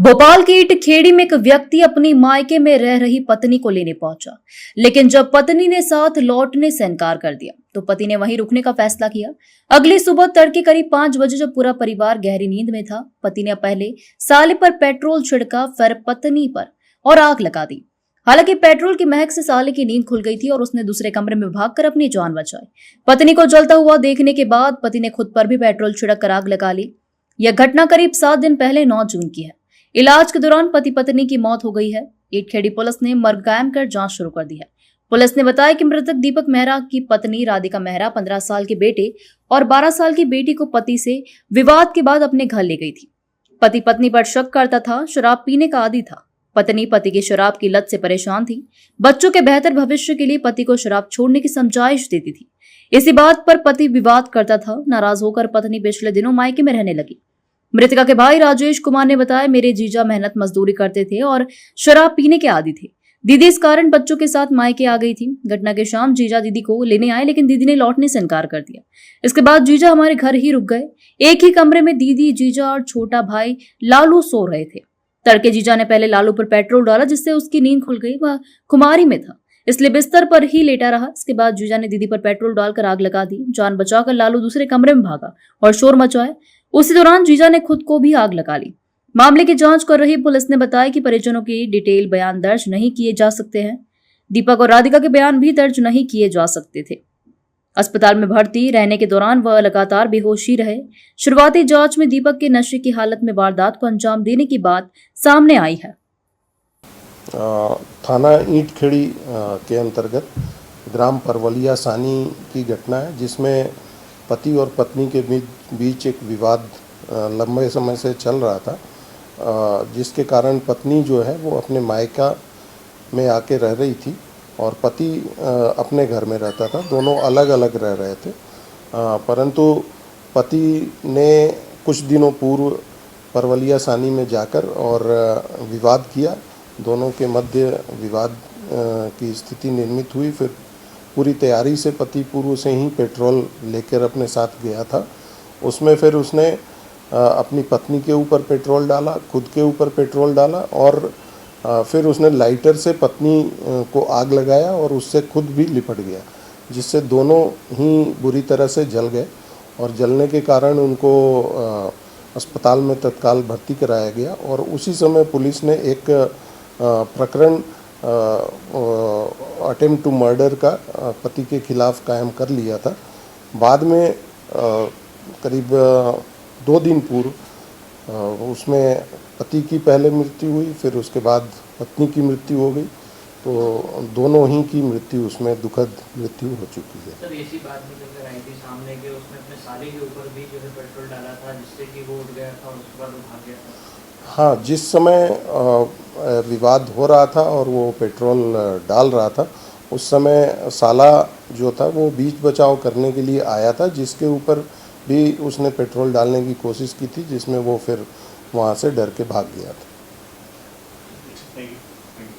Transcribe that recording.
भोपाल की इटखेड़ी में एक व्यक्ति अपनी मायके में रह रही पत्नी को लेने पहुंचा, लेकिन जब पत्नी ने साथ लौटने से इनकार कर दिया तो पति ने वहीं रुकने का फैसला किया। अगली सुबह तड़के करीब 5 बजे जब पूरा परिवार गहरी नींद में था, पति ने पहले साले पर पेट्रोल छिड़का, फिर पत्नी पर और आग लगा दी। हालांकि पेट्रोल की महक से साले की नींद खुल गई थी और उसने दूसरे कमरे में भागकर अपनी जान बचाई। पत्नी को जलता हुआ देखने के बाद पति ने खुद पर भी पेट्रोल छिड़क कर आग लगा ली। यह घटना करीब 7 दिन पहले 9 जून की है। इलाज के दौरान पति पत्नी की मौत हो गई है। इटखेड़ी पुलिस ने मर्ग कायम कर जांच शुरू कर दी है। पुलिस ने बताया कि मृतक दीपक मेहरा की पत्नी राधिका मेहरा 15 साल के बेटे और 12 साल की बेटी को पति से विवाद के बाद अपने घर ले गई थी। पति पत्नी पर शक करता था, शराब पीने का आदी था। पत्नी पति की शराब की लत से परेशान थी। बच्चों के बेहतर भविष्य के लिए पति को शराब छोड़ने की समझाइश देती थी। इसी बात पर पति विवाद करता था। नाराज होकर पत्नी पिछले दिनों मायके में रहने लगी। मृतका के भाई राजेश कुमार ने बताया, मेरे जीजा मेहनत मजदूरी करते थे और शराब पीने के आदी थे। दीदी इस कारण बच्चों के साथ मायके आ गई थी। घटना के शाम जीजा दीदी को लेने आए, लेकिन दीदी ने लौटने से इनकार कर दिया। इसके बाद जीजा हमारे घर ही रुक गए। एक ही कमरे में दीदी, जीजा और छोटा भाई लालू सो रहे थे। तड़के जीजा ने पहले लालू पर पेट्रोल डाला, जिससे उसकी नींद खुल गई। वह खुमारी में था, इसलिए बिस्तर पर ही लेटा रहा। इसके बाद जीजा ने दीदी पर पेट्रोल डालकर आग लगा दी। जान बचाकर लालू दूसरे कमरे में भागा और शोर मचाया। उसी दौरान जीजा ने खुद को भी आग लगा ली। मामले की जांच कर रही पुलिस ने बताया कि परिजनों की डिटेल बयान दर्ज नहीं किए जा सकते हैं। दीपक और राधिका के बयान भी दर्ज नहीं किए जा सकते थे। अस्पताल में भर्ती रहने के दौरान वह लगातार बेहोशी रहे। शुरुआती जांच में दीपक के नशे की हालत में वारदात को अंजाम देने की बात सामने आई है। थाना ईंटखेड़ी के अंतर्गत ग्राम परवलिया सानी की घटना है, जिसमें पति और पत्नी के बीच एक विवाद लंबे समय से चल रहा था, जिसके कारण पत्नी जो है वो अपने मायका में आके रह रही थी और पति अपने घर में रहता था। दोनों अलग अलग रह रहे थे, परंतु पति ने कुछ दिनों पूर्व परवलिया सानी में जाकर और विवाद किया। दोनों के मध्य विवाद की स्थिति निर्मित हुई। फिर पूरी तैयारी से पति पूर्व से ही पेट्रोल लेकर अपने साथ गया था। उसमें फिर उसने अपनी पत्नी के ऊपर पेट्रोल डाला, खुद के ऊपर पेट्रोल डाला और फिर उसने लाइटर से पत्नी को आग लगाया और उससे खुद भी लिपट गया, जिससे दोनों ही बुरी तरह से जल गए और जलने के कारण उनको अस्पताल में तत्काल भर्ती कराया गया। और उसी समय पुलिस ने एक प्रकरण अटेम्प्ट टू मर्डर का पति के खिलाफ कायम कर लिया था। बाद में करीब 2 दिन पूर्व उसमें पति की पहले मृत्यु हुई, फिर उसके बाद पत्नी की मृत्यु हो गई। तो दोनों ही की मृत्यु उसमें दुखद मृत्यु हो चुकी है। सर, ऐसी बात निकल कर आई थी सामने कि उसने अपने साले के ऊपर भी जो है पेट्रोल डाला था, जिससे कि वो उठ गया था और उसके बाद वो भाग गया था। हाँ, जिस समय विवाद हो रहा था और वो पेट्रोल डाल रहा था, उस समय साला जो था वो बीच बचाव करने के लिए आया था, जिसके ऊपर भी उसने पेट्रोल डालने की कोशिश की थी, जिसमें वो फिर वहाँ से डर के भाग गया था।